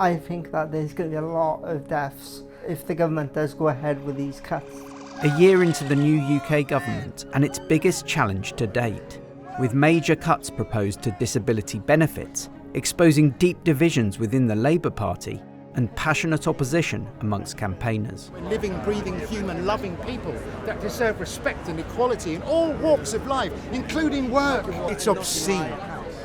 I think that there's going to be a lot of deaths if the government does go ahead with these cuts. A year into the new UK government and its biggest challenge to date, with major cuts proposed to disability benefits, exposing deep divisions within the Labour Party and passionate opposition amongst campaigners. We're living, breathing, human, loving people that deserve respect and equality in all walks of life, including work. It's obscene.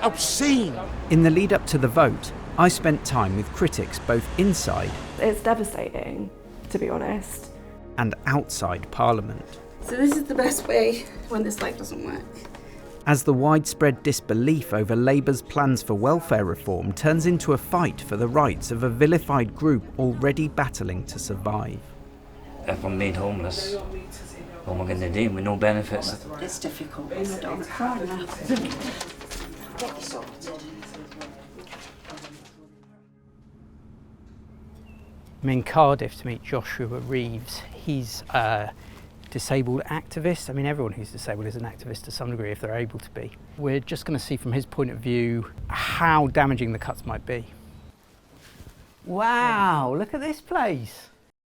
Obscene! In the lead up to the vote, I spent time with critics both inside It's devastating, to be honest. and outside Parliament, So this is the best way when this life doesn't work. as the widespread disbelief over Labour's plans for welfare reform turns into a fight for the rights of a vilified group already battling to survive. If I'm made homeless, what am I going to do with no benefits? It's difficult when I don't cry now. Get you sorted. I'm in Cardiff to meet Joshua Reeves. He's a disabled activist. I mean, everyone who's disabled is an activist to some degree if they're able to be. We're just going to see from his point of view how damaging the cuts might be. Wow, look at this place.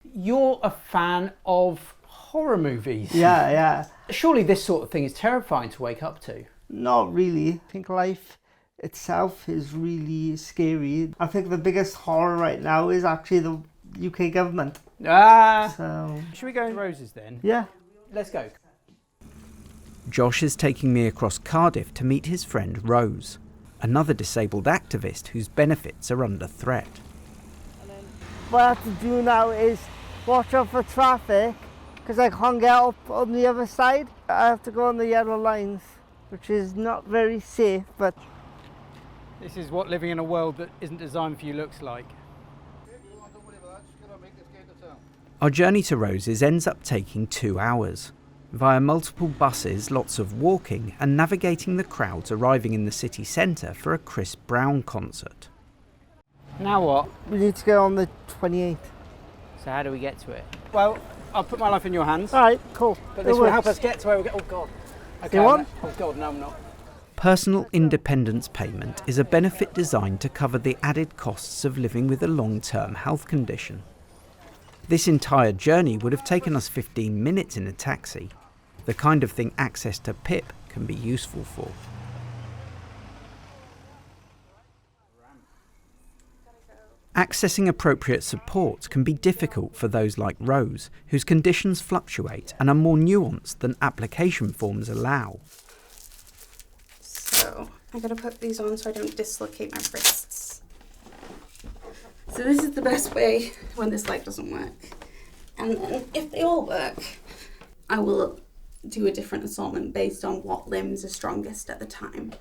You're a fan of horror movies. Yeah. Surely this sort of thing is terrifying to wake up to. Not really. I think life itself is really scary. I think the biggest horror right now is actually the UK government. So, Should we go to Roses then? yeah. Let's go. Josh is taking me across Cardiff to meet his friend Rose, another disabled activist whose benefits are under threat. What I have to do now is watch out for traffic because I can't get up on the other side. I have to go on the yellow lines, which is not very safe, but This is what living in a world that isn't designed for you looks like. Our journey to Roses ends up taking 2 hours, via multiple buses, lots of walking, and navigating the crowds arriving in the city centre for a Chris Brown concert. Now what? we need to go on the 28th. So how do we get to it? Well, I'll put my life in your hands. All right, cool. But this It will help works. us get to where we go. Oh God. Okay. You on? Oh God, no, I'm not. Personal independence payment is a benefit designed to cover the added costs of living with a long-term health condition. This entire journey would have taken us 15 minutes in a taxi, the kind of thing access to PIP can be useful for. Accessing appropriate support can be difficult for those like Rose, whose conditions fluctuate and are more nuanced than application forms allow. So I gotta put these on so I don't dislocate my wrists. So this is the best way when this life doesn't work. And then if they all work, I will do a different assortment based on what limbs are strongest at the time.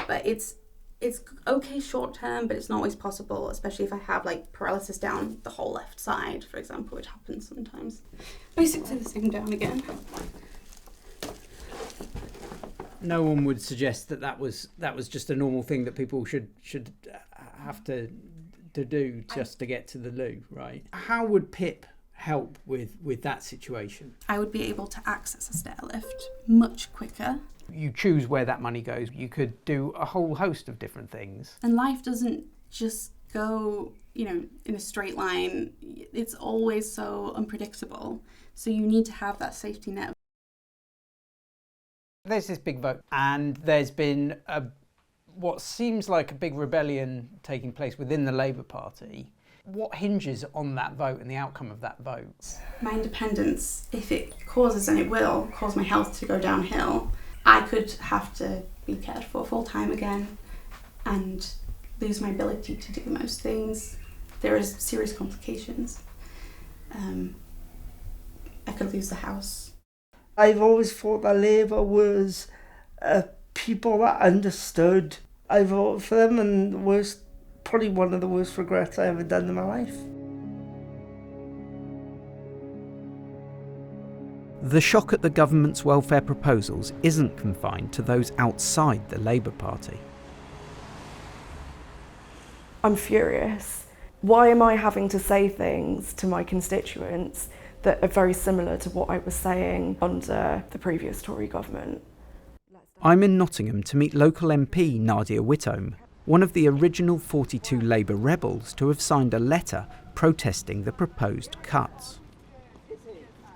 But it's okay short term, but it's not always possible, especially if I have like paralysis down the whole left side, for example, which happens sometimes. Basically the same down again. No one would suggest that was just a normal thing that people should have to do just to get to the loo, right? How would PIP help with that situation? I would be able to access a stair lift much quicker. You choose where that money goes. You could do a whole host of different things. And life doesn't just go, in a straight line. It's always so unpredictable. So you need to have that safety net. There's this big vote, and there's been what seems like a big rebellion taking place within the Labour Party. What hinges on that vote and the outcome of that vote? My independence, if it causes, and it will, cause my health to go downhill, I could have to be cared for full time again and lose my ability to do most things. There is serious complications. I could lose the house. I've always thought that Labour was people that understood. I voted for them, and probably one of the worst regrets I ever done in my life. The shock at the government's welfare proposals isn't confined to those outside the Labour Party. I'm furious. Why am I having to say things to my constituents that are very similar to what I was saying under the previous Tory government? I'm in Nottingham to meet local MP Nadia Whitome, one of the original 42 Labour rebels to have signed a letter protesting the proposed cuts.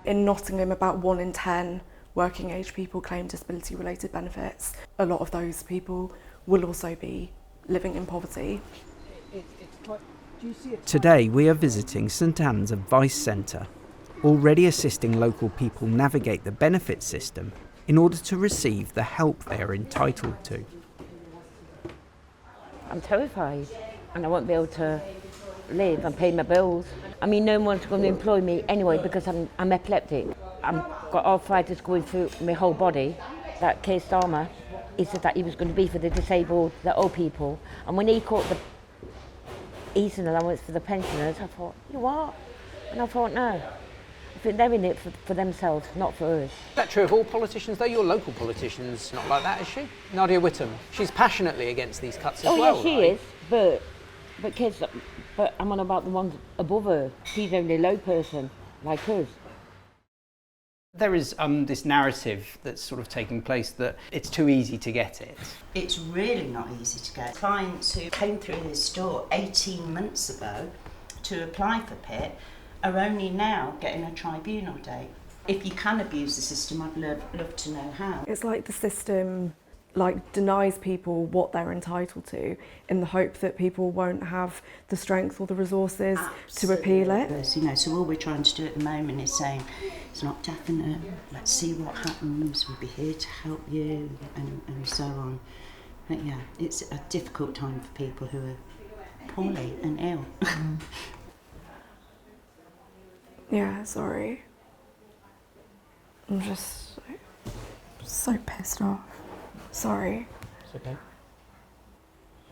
In Nottingham, about 1 in 10 working age people claim disability-related benefits. A lot of those people will also be living in poverty. Today we are visiting St Anne's Advice Centre, already assisting local people navigate the benefit system in order to receive the help they are entitled to. I'm terrified and I won't be able to live and pay my bills. I mean, no one's going to employ me anyway because I'm epileptic. I've got arthritis going through my whole body. That Keir Starmer, he said that he was going to be for the disabled, the old people. And when he caught the easing allowance for the pensioners, I thought, you what? And I thought, no. I think they're in it for themselves, not for us. Is that true of all politicians, though? Your local politician's not like that, is she? Nadia Whittome. She's passionately against these cuts as well. Oh, yes, she is, but I'm on about the ones above her. She's only a low person, like us. There is this narrative that's sort of taking place that it's too easy to get it. It's really not easy to get. Clients who came through this door 18 months ago to apply for PIP are only now getting a tribunal date. If you can abuse the system, I'd love to know how. It's like the system denies people what they're entitled to in the hope that people won't have the strength or the resources to appeal it. You know, so all we're trying to do at the moment is saying it's not definite, let's see what happens, we'll be here to help you and so on. But yeah, it's a difficult time for people who are poorly and ill. Yeah, sorry. I'm just so pissed off. Sorry. It's okay.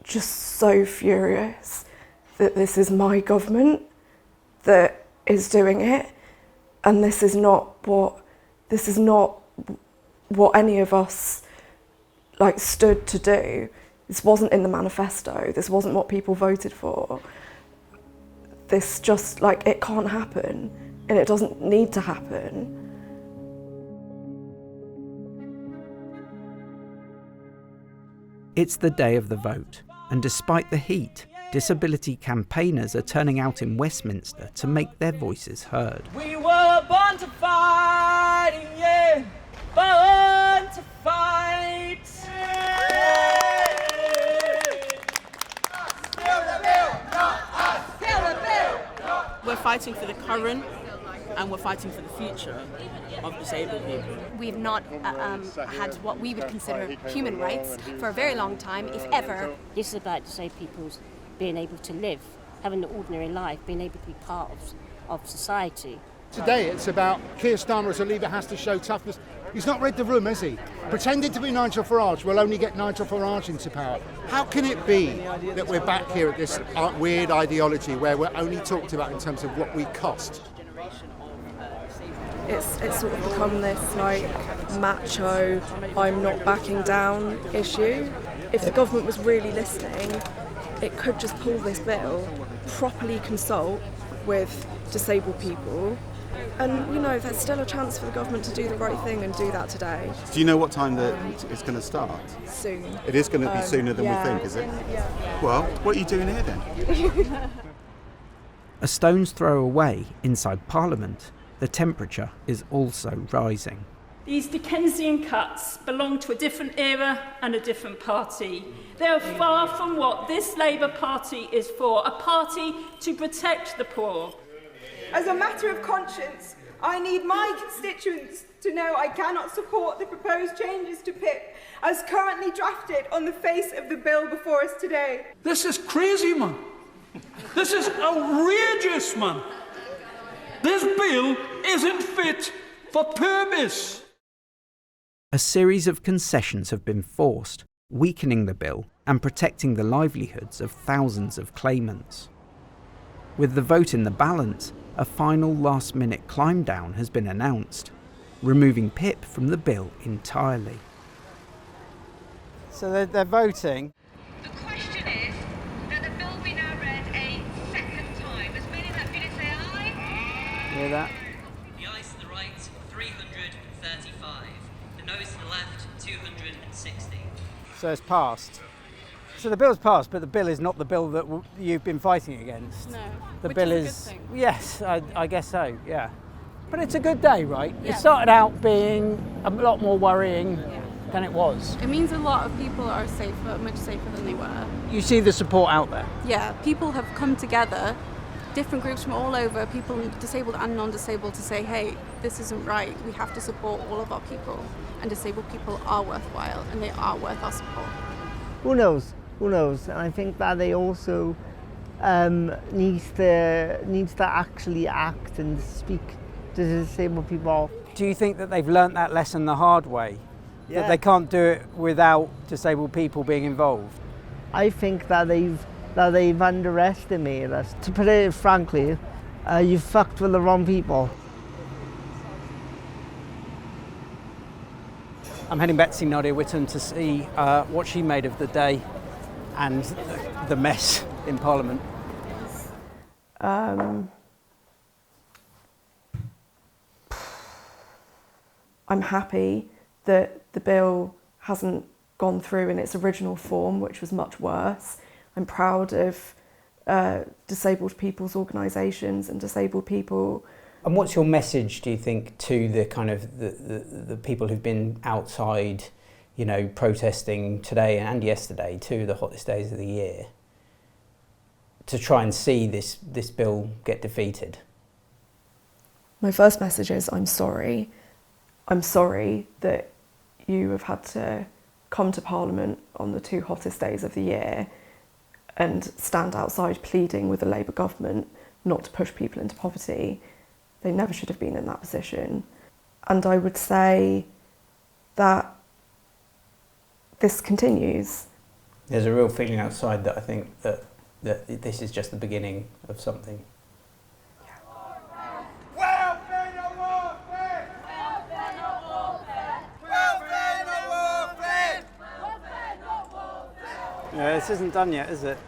Just so furious that this is my government that is doing it, and this is not what any of us stood to do. This wasn't in the manifesto. This wasn't what people voted for. This just it can't happen, and it doesn't need to happen. It's the day of the vote, and despite the heat, disability campaigners are turning out in Westminster to make their voices heard. We were born to fight, yeah, born to fight. We're fighting for the current and we're fighting for the future of disabled people. We've not had what we would consider human rights for a very long time, if ever. This is about disabled people being able to live, having an ordinary life, being able to be part of society. Today it's about Keir Starmer as a leader has to show toughness. He's not read the room, has he? Pretending to be Nigel Farage will only get Nigel Farage into power. How can it be that we're back here at this weird ideology where we're only talked about in terms of what we cost? It's sort of become this macho, I'm not backing down issue. If the government was really listening, it could just pull this bill, properly consult with disabled people, and there's still a chance for the government to do the right thing and do that today. Do you know what time it's going to start? Soon. It is going to be sooner than we think, is it? Yeah. Well, what are you doing here then? A stone's throw away inside Parliament, the temperature is also rising. These Dickensian cuts belong to a different era and a different party. They are far from what this Labour Party is for, a party to protect the poor. As a matter of conscience, I need my constituents to know I cannot support the proposed changes to PIP as currently drafted on the face of the bill before us today. This is crazy, man. This is outrageous, man. This bill isn't fit for purpose. A series of concessions have been forced, weakening the bill and protecting the livelihoods of thousands of claimants. With the vote in the balance, a final last-minute climb down has been announced, removing PIP from the bill entirely. So they're voting. The question is that the bill be now read a second time. As many that feel it say aye. Hear that? The ayes to the right, 335. The noes to the left, 260. So it's passed. So the bill's passed, but the bill is not the bill that you've been fighting against. No. The Which bill is a good thing. Yes, I guess so, yeah. But it's a good day, right? Yeah. It started out being a lot more worrying than it was. It means a lot of people are safer, much safer than they were. You see the support out there. Yeah, people have come together, different groups from all over, people disabled and non-disabled, to say, hey, this isn't right. We have to support all of our people. And disabled people are worthwhile and they are worth our support. Who knows? Who knows? And I think that they also needs to actually act and speak to disabled people. Do you think that they've learnt that lesson the hard way? Yeah. That they can't do it without disabled people being involved? I think that they've underestimated us. To put it frankly, you fucked with the wrong people. I'm heading back to see Nadia Whittam to see what she made of the day and the mess in Parliament. I'm happy that the bill hasn't gone through in its original form, which was much worse. I'm proud of disabled people's organisations and disabled people. And what's your message, do you think, to the kind of the people who've been outside, you know, protesting today and yesterday, two of the hottest days of the year, to try and see this bill get defeated? My first message is I'm sorry. I'm sorry that you have had to come to Parliament on the two hottest days of the year and stand outside pleading with the Labour government not to push people into poverty. They never should have been in that position. And I would say that this continues. There's a real feeling outside that I think that this is just the beginning of something. Yeah, this isn't done yet, is it?